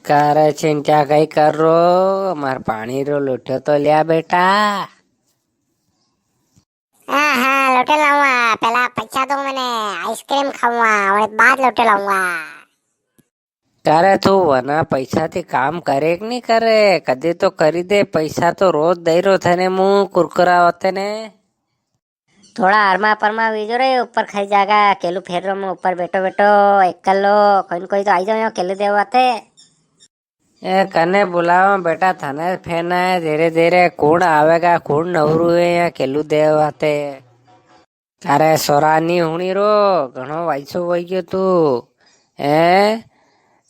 કરે છે ને ત્યાં કઈ કરો માર પાણી રો લોઠ્યો તો લ્યા બેટા. हाँ हाँ लौटे लाऊंगा। पहला पैसा दो मैंने आइसक्रीम खाऊंगा और बाद लौटे लाऊंगा। તારે તું વના પૈસાથી કામ કરે કે નહીં કરે? કદી તો કરી દે. પૈસા તો રોજ દઈ રહ્યો થને હું કુરકુરા હોતે ને. थोड़ा अरमा परमा वीजो रे ऊपर खाई जागा केलू फेर रो मैं ऊपर बैठो बैठो एकलो कोई तो आई जाओ केलू देवाते। ए कने बुलावा बेटा थाने फैन है धीरे धीरे कौन आवेगा कौन नवरू है या केलू देवाते. તારે સોરાની હુણી રો ઘણો વાયસો વહી ગયો તું હે.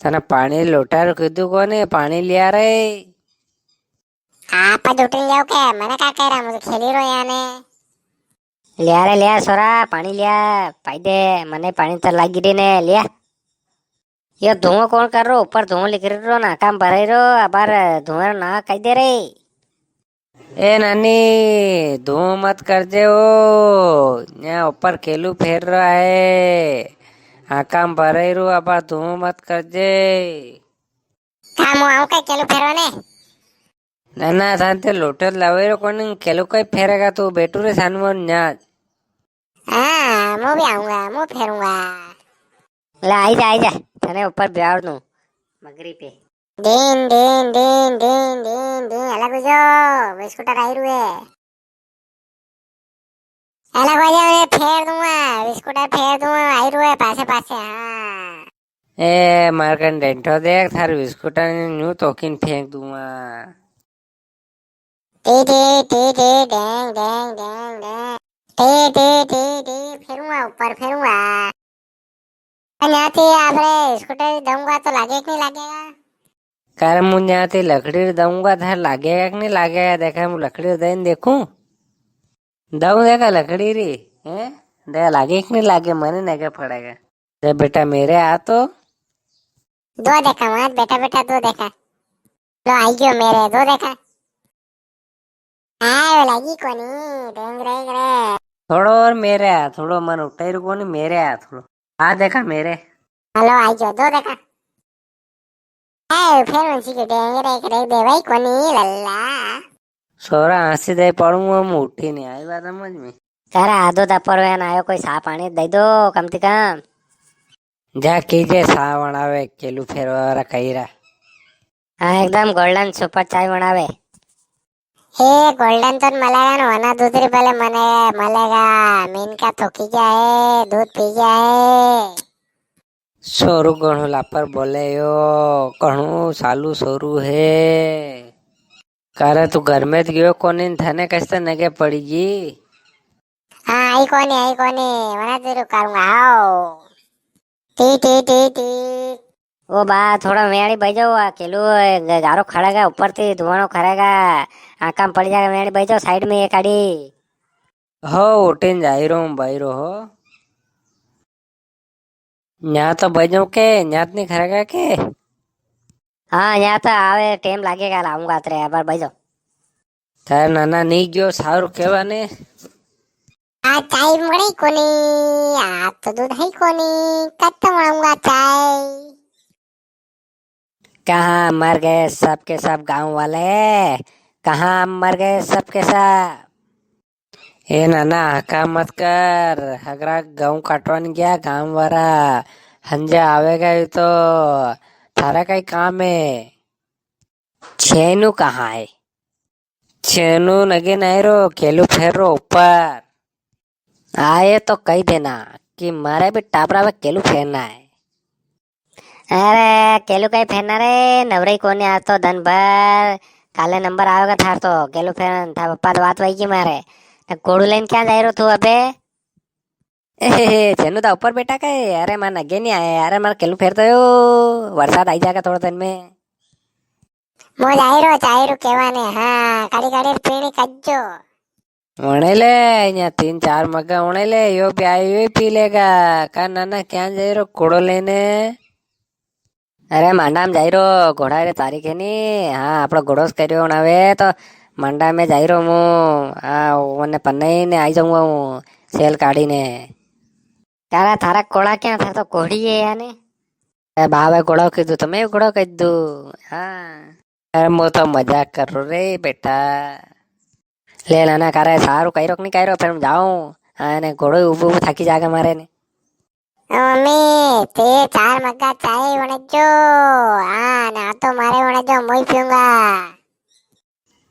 તને પાણી લોટાર કીધું કોને પાણી લ્યા રે. आप उठे जाओ के मैंने क्या कह रहा मुझे खेली रो याने लिया रे लिया सोरा पानी लिया पाई दे मने पानी तो लागी री ने लिया। ये धुआं कौन कर रो ऊपर धुआं लिख रो ना काम भराई रो अबार धुआं ना कही दे रे। ए नानी धूम मत कर दे ओ यहाँ ऊपर केलू फेर रहा है हाँ काम भराई रू अब धूम मत कर दे। काम आऊं के केलू फेरवा ने ना ना थान ते लोटर लावे रो कोने केलू कई फेरेगा तू बेटू रे सानमोन न्याज। हाँ मैं भी आऊंगा मैं फेरूंगा। ला आई जा तने ऊपर ब्याह दूं मगरी पे दिन दिन दिन दिन दिन दिन अलग हो जाओ बिस्कुट आई रुए अलग हो जाओ मैं फेर दूंगा बिस्कुट फेर दूंगा आई रुए पासे पासे। हाँ ए मारकन डेंटो देख थार बिस्कुट न्यू तोकिन फेंक दूंगा। टी टी टी टी डेंग डेंग डेंग डेंग टी टी टी टी फेरूंगा ऊपर फेरूंगा। न्याती आपरे स्कूटर दूंगा तो लागे कि नहीं लागेगा? कार मुझे यहाँ ते लकड़ी दूंगा थार लागेगा कि नहीं लागेगा देखा मैं लकड़ी देन देखूं दऊ देखा लकड़ी री है देखा लागे कि नहीं लागे मने नहीं पड़ेगा। जब बेटा मेरे आ तो दो देखा मत बेटा बेटा दो देखा लो आई गयो मेरे दो देखा आए लगी कोनी डेंग रेंग रे थोड़ो और मेरे आ थोड़ो मन उठाई रुको नहीं मेरे आ थोड़ो आ देखा मेरे हेलो आई गयो दो देखा आए फिर उनसी के डेंग रेंग रे दे भाई कोनी लल्ला सोरा हंसी दे पड़ूंगा मैं उठी नहीं आई बात समझ में। करे आधो दपर वेन आयो कोई सा पानी दे दो कम से कम जा कीजिए सावण आवे केलू फेरवा वाला कही रहा। हाँ एकदम गोल्डन सुपर चाय बनावे। हे गोल्डन तो मलेगा ना वना दूसरी पहले मने मलेगा मीन का थोकी क्या है दूध पी क्या है। सोरू घणो लापर बोले यो घणो सालू सोरू है करे तू घर में गयो कोनी थाने कैसे नगे पड़ीगी। हाँ आई कोनी वना जरूर करूंगा आओ टी टी टी टी ओ बा थोड़ा मेड़ी बह जाओ अकेलो गारो खड़ेगा ऊपर से धुआं खड़ेगा आका में पड़ जाएगा मेड़ी बह जाओ साइड में एक आड़ी हो उठीन जाई रो भाई रो हो यहाँ तो बजो के यहाँ नहीं खरेगा के। हाँ यहाँ तो आवे टाइम लागेगा लाऊंगा तेरे बार बह जाओ थारे नाना नहीं गयो सारू केवा ने आज चाय मड़ी कोनी आज तो दूध है कोनी कब तो मड़ूंगा चाय। कहाँ मर गए सबके सब गांव वाले कहाँ मर गए सबके सब। ए नाना हका मत कर हगरा गाँव काटवान गया गांव वाला हंजे आवेगा ये तो थारा का ही काम है। छेनू कहाँ है छेनू नगे नहीं रो केलू फेर रो ऊपर आए तो कही देना कि मारे भी टापरा में केलू फेरना है। अरे केलू कहीं फेरना रे नवरे कोने आज तो दिन भर काले नंबर आएगा थार तो केलू फेरन था पप्पा तो बात वही की मारे कोड़ू लेन क्या जा रहा तू अबे छेनू तो ऊपर बेटा का है अरे मैं नगे नहीं आया अरे मैं केलू फेर तो यो बरसात आई जाएगा थोड़ा दिन में मो जायरो केवा ने हाँ काड़ी काड़ी पीणी कज्जो ओणे ले यहाँ 3-4 मग्गा ओणे ले यो भी आयो यो पी लेगा का नाना क्या जाई रो कोड़ो लेने। अरे मांडा में जाई रो घोड़ा रे तारीख है नी हाँ आपड़ो घोड़ो करियो नावे तो मांडा में जाई रो मु हाँ ओने पन्ने ने आई जाऊंगा हूँ सेल काढ़ी ने। तारा थारा कोड़ा क्या था तो कोड़ी है यानी એ ભાવે ઘોડો કીધું તમે ઘોડો કીધું હા. અરે હું તો મજાક કરું રે બેટા. લે નાના કારે સારું કર્યો કે નહીં કર્યો ફેર હું જાઉં. હા ને ઘોડો ઊભું ઊભું થાકી જાગે મારે ને. મમ્મી તે 4 મગ્ગા ચાય વણજો. હા ને આ તો મારે વણજો મોઈ પીऊंगा.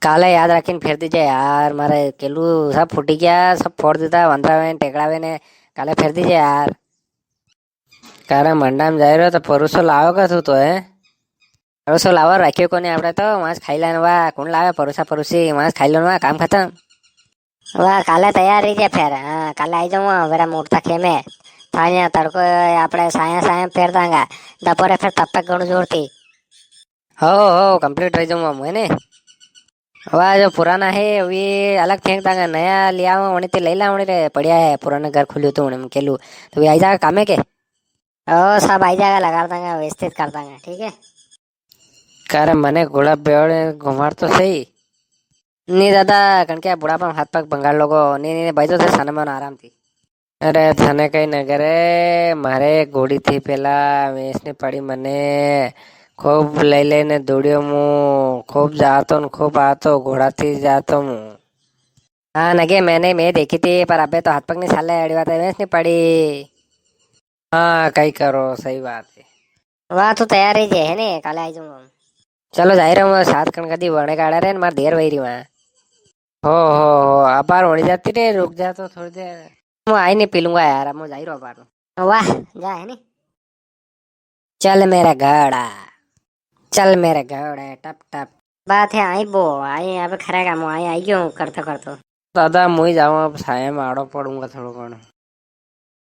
કાલે યાદ રાખીને ફેર દીજે યાર મારે કેલું સબ ફૂટી ગયા સબ ફોડ દીધા વંદરાવે ને ટેકડાવે ને કાલે ફેર દીજે યાર. કારે મંડામ જઈ રહ્યો તો પરુસો લાવો કે તું તો હે પરુસો લાવો રાખ્યો કોને આપણે તો વાંસ ખાઈ લેને વા કોણ લાવે પરુસા પરુસી વાંસ ખાઈ લો વા કામ ખતમ. વાહ કાલે તૈયાર રહી જાય ફેર. હા કાલે આવી જાઉં વેરા મોડતા ખેમે થાય તડકો આપણે સાયા સાયા ફેર દાંગા બપોરે ફેર તપક ઘણું જોરથી. हो कंप्लीट रह जाऊंगा मैं ने. वाह जो पुराना है वे अलग फेंक दांगा नया लिया वणी ते लई ला वणी रे बढ़िया है पुराना घर खुल्યું હતું उन्हें केलू तो वे आई जाएगा कामे के. ओ सब आई जाएगा लगा देंगे व्यवस्थित कर देंगे ठीक है. करे મને ઘોડા બેવડે ઘુમાડતો સહી ની દાદા કારણ કે આ બુઢાપા હાથ પગ ભંગાડ લોકો ની બાજુ છે સાનામાં આરામથી. અરે તને કઈ ન કરે મારે ઘોડીથી પેલા વેસની પડી મને ખૂબ લઈ લઈને દોડ્યો હું खूब जातो न खूब आतो घोड़ाથી जातो હું. हाँ नगे मैं देखी थी पर अबे तो हाथ पग नहीं साले अड़ी बात है वेस नहीं पड़ी. हाँ कई करो सही बात है. वाह तू तैयार रही है ने काले आई जाऊंगा. चलो जा रहा हूँ सात कण कदी वणे काढ़ा रे मार देर वही रही वहाँ. हो अपार वणी जाती रे रुक जा तो थोड़ी देर मैं आई नहीं पी लूंगा यार अब मैं जा ही रहा अपार. वाह जा है ने. चल मेरा घोड़ा चल मेरे घोड़े टप टप. बात है आई बो आई अब खरा काम आई आई क्यों करतो करतो. दादा मुई जाऊँ अब साया में आड़ो पड़ूंगा थोड़ा घणो.